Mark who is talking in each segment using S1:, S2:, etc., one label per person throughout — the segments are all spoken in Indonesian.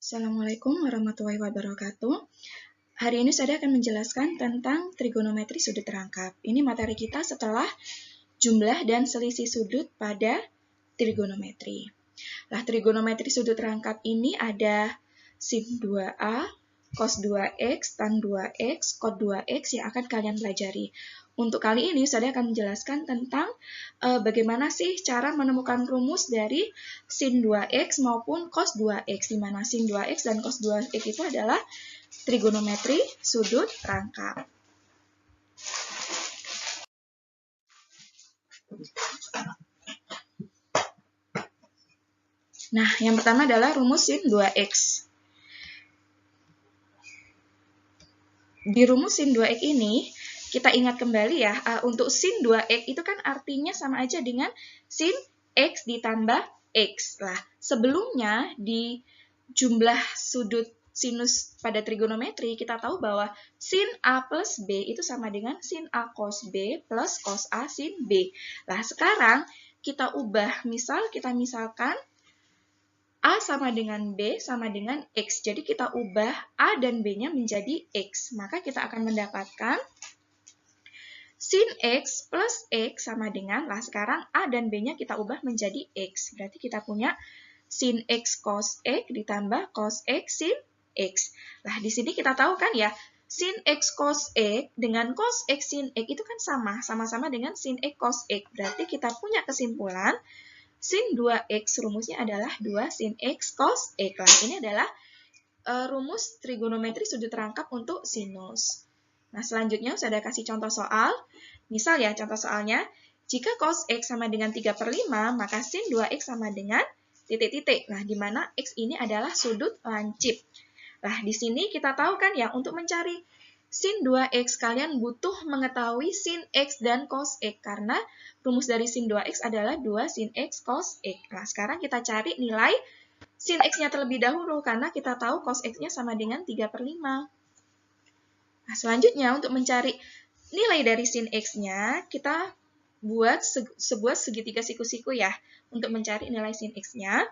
S1: Assalamualaikum warahmatullahi wabarakatuh. Hari ini saya akan menjelaskan tentang trigonometri sudut rangkap. Ini materi kita setelah jumlah dan selisih sudut pada trigonometri. Nah, trigonometri sudut rangkap ini ada sin 2A, cos 2X, tan 2X, cot 2X yang akan kalian pelajari. Untuk kali ini, saya akan menjelaskan tentang bagaimana sih cara menemukan rumus dari sin 2X maupun cos 2X, di mana sin 2X dan cos 2X itu adalah trigonometri sudut rangkap. Nah, yang pertama adalah rumus sin 2X. Di rumus sin 2X ini, kita ingat kembali ya, untuk sin 2X itu kan artinya sama aja dengan sin X ditambah X. Lah, sebelumnya di jumlah sudut sinus pada trigonometri, kita tahu bahwa sin A plus B itu sama dengan sin A cos B plus cos A sin B. Lah, sekarang kita ubah, kita misalkan A sama dengan B sama dengan X. Jadi kita ubah A dan B-nya menjadi X. Maka kita akan mendapatkan sin X plus X sama dengan, sekarang A dan B-nya kita ubah menjadi X. Berarti kita punya sin X cos X ditambah cos X sin X. Nah, di sini kita tahu kan ya, sin X cos X dengan cos X sin X itu kan sama-sama dengan sin X cos X. Berarti kita punya kesimpulan, sin 2X rumusnya adalah 2 sin X cos X. Nah, ini adalah rumus trigonometri sudut rangkap untuk sinus. Nah, selanjutnya saya ada kasih contoh soal. Misal ya, contoh soalnya, jika cos X sama dengan 3/5, maka sin 2X sama dengan titik-titik. Nah, di mana X ini adalah sudut lancip. Nah, di sini kita tahu kan ya, untuk mencari sin 2X, kalian butuh mengetahui sin X dan cos X, karena rumus dari sin 2X adalah 2 sin X cos X. Nah, sekarang kita cari nilai sin X-nya terlebih dahulu, karena kita tahu cos X-nya sama dengan 3/5. Nah, selanjutnya untuk mencari nilai dari sin X-nya, kita buat sebuah segitiga siku-siku ya, untuk mencari nilai sin X-nya,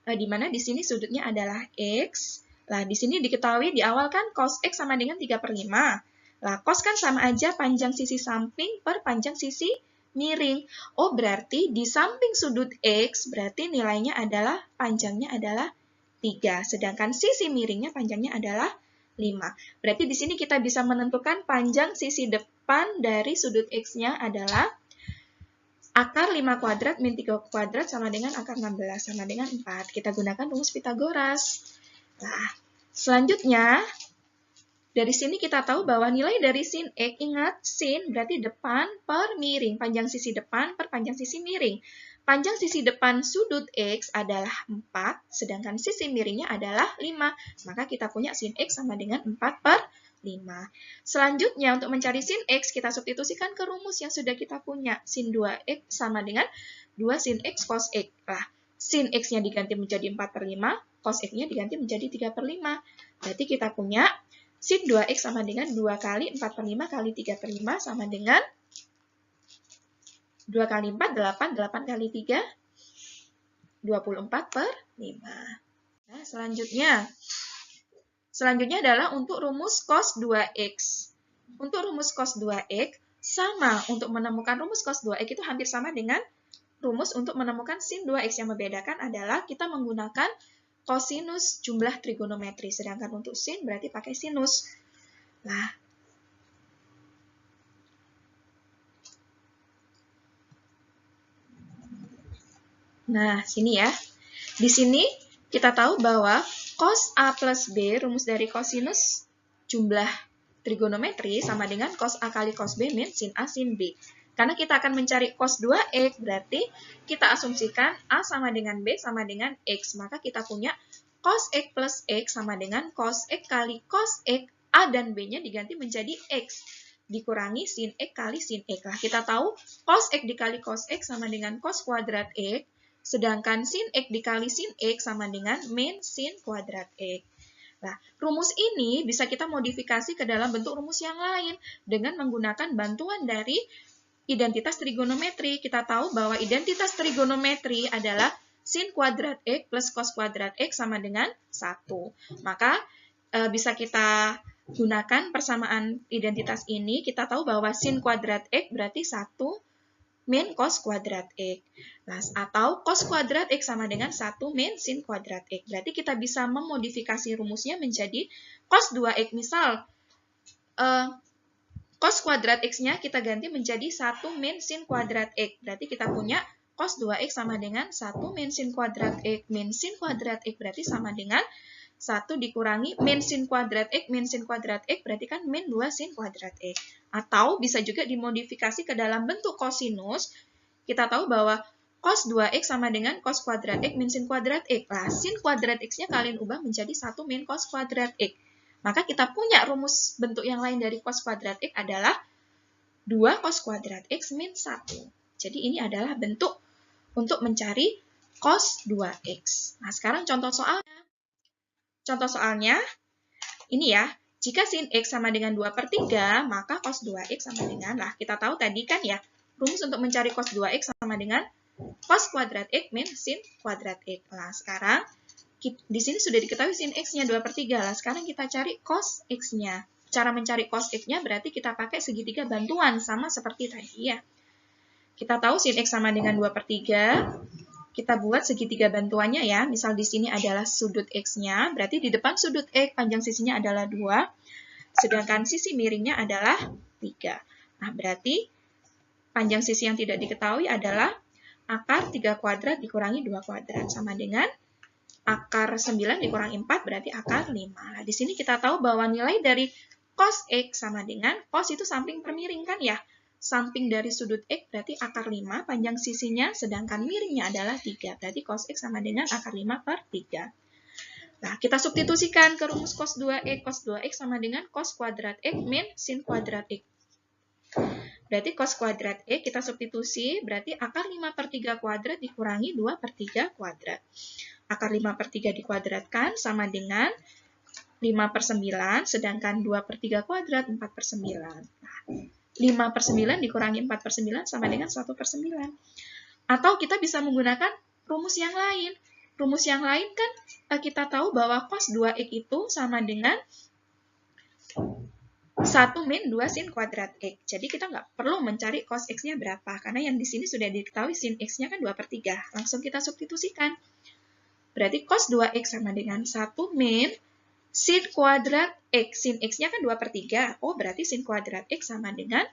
S1: di mana di sini sudutnya adalah X. Nah, di sini diketahui di awal kan cos X sama dengan 3/5. Nah, cos kan sama aja panjang sisi samping per panjang sisi miring. Oh, berarti di samping sudut X, berarti nilainya adalah, panjangnya adalah 3. Sedangkan sisi miringnya panjangnya adalah 5. Berarti di sini kita bisa menentukan panjang sisi depan dari sudut X-nya adalah akar 5 kuadrat min 3 kuadrat sama dengan akar 16 sama dengan 4. Kita gunakan rumus Pitagoras. Nah, selanjutnya, dari sini kita tahu bahwa nilai dari sin X, ingat, sin berarti depan per miring. Panjang sisi depan per panjang sisi miring. Panjang sisi depan sudut X adalah 4, sedangkan sisi miringnya adalah 5. Maka kita punya sin X sama dengan 4/5. Selanjutnya, untuk mencari sin X, kita substitusikan ke rumus yang sudah kita punya. Sin 2X sama dengan 2 sin X cos X. Lah, sin X-nya diganti menjadi 4/5, cos X-nya diganti menjadi 3/5. Berarti kita punya sin 2X sama dengan 2 kali 4/5 kali 3/5 sama dengan 2 kali 4, 8, 8 kali 3, 24/5. Nah, selanjutnya adalah untuk rumus cos 2X. Untuk rumus cos 2X, sama, untuk menemukan rumus cos 2X itu hampir sama dengan rumus untuk menemukan sin 2X. Yang membedakan adalah kita menggunakan kosinus jumlah trigonometri, sedangkan untuk sin berarti pakai sinus. Nah, sini ya. Di sini kita tahu bahwa cos A plus B, rumus dari kosinus jumlah trigonometri, sama dengan cos A kali cos B min sin A sin B. Karena kita akan mencari cos 2X, berarti kita asumsikan A sama dengan B sama dengan X. Maka kita punya cos X plus X sama dengan cos X kali cos X, A dan B-nya diganti menjadi X. Dikurangi sin X kali sin X. Lah, kita tahu cos X dikali cos X sama dengan cos kuadrat X, sedangkan sin X dikali sin X sama dengan min sin kuadrat X. Nah, rumus ini bisa kita modifikasi ke dalam bentuk rumus yang lain dengan menggunakan bantuan dari identitas trigonometri. Kita tahu bahwa identitas trigonometri adalah sin kuadrat X plus cos kuadrat X sama dengan 1. Maka bisa kita gunakan persamaan identitas ini. Kita tahu bahwa sin kuadrat X berarti 1 min cos kuadrat X. Nah, atau cos kuadrat X sama dengan 1 min sin kuadrat X. Berarti kita bisa memodifikasi rumusnya menjadi cos 2X. Misal, cos kuadrat X-nya kita ganti menjadi 1 min sin kuadrat X. Berarti kita punya cos 2X sama dengan 1 min sin kuadrat X. Min sin kuadrat X berarti sama dengan 1 dikurangi min sin kuadrat X. Min sin kuadrat X berarti kan min 2 sin kuadrat X. Atau bisa juga dimodifikasi ke dalam bentuk kosinus. Kita tahu bahwa cos 2X sama dengan cos kuadrat X min sin kuadrat X. Nah, sin kuadrat X-nya kalian ubah menjadi 1 min cos kuadrat X. Maka kita punya rumus bentuk yang lain dari cos kuadrat X adalah 2 cos kuadrat X min 1. Jadi ini adalah bentuk untuk mencari cos 2X. Nah, sekarang contoh soalnya. Contoh soalnya, ini ya, jika sin X sama dengan 2/3, maka cos 2X sama dengan, lah kita tahu tadi kan ya, rumus untuk mencari cos 2X sama dengan cos kuadrat X min sin kuadrat X. Nah, sekarang, di sini sudah diketahui sin X-nya 2/3. Lah, sekarang kita cari cos X-nya. Cara mencari cos X-nya berarti kita pakai segitiga bantuan, sama seperti tadi ya. Kita tahu sin X sama dengan 2/3. Kita buat segitiga bantuannya ya. Misal di sini adalah sudut X-nya, berarti di depan sudut X, panjang sisinya adalah 2, sedangkan sisi miringnya adalah 3. Nah, berarti panjang sisi yang tidak diketahui adalah akar 3 kuadrat dikurangi 2 kuadrat, sama dengan akar 9 dikurangi 4 berarti akar 5. Nah, di sini kita tahu bahwa nilai dari cos X sama dengan, cos itu samping per miring kan ya. Samping dari sudut X berarti akar 5, panjang sisinya, sedangkan miringnya adalah 3. Berarti cos X sama dengan akar 5/3. Nah, kita substitusikan ke rumus cos 2X. Cos 2X sama dengan cos kuadrat X min sin kuadrat X. Berarti cos kuadrat X kita substitusi, berarti akar 5/3 kuadrat dikurangi 2/3 kuadrat. Akar 5/3 dikuadratkan sama dengan 5/9, sedangkan 2/3 kuadrat 4/9. Nah, 5/9 dikurangi 4/9 sama dengan 1/9. Atau kita bisa menggunakan rumus yang lain. Rumus yang lain kan kita tahu bahwa cos 2X itu sama dengan 1 min 2 sin kuadrat X. Jadi kita nggak perlu mencari cos X-nya berapa, karena yang di sini sudah diketahui sin X-nya kan 2/3. Langsung kita substitusikan. Berarti cos 2X sama dengan 1 min sin kuadrat X. Sin X-nya kan 2/3. Oh, berarti sin kuadrat X sama dengan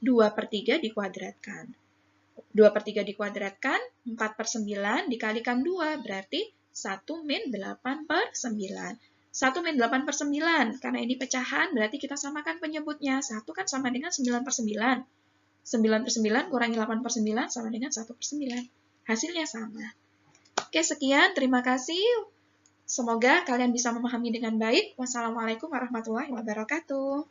S1: 2/3 dikuadratkan. 2/3 dikuadratkan, 4/9 dikalikan 2, berarti 1 min 8/9. 1 min 8/9, karena ini pecahan, berarti kita samakan penyebutnya. 1 kan sama dengan 9/9. 9/9 kurangi 8/9 sama dengan 1/9. Hasilnya sama. Oke, sekian. Terima kasih. Semoga kalian bisa memahami dengan baik. Wassalamualaikum warahmatullahi wabarakatuh.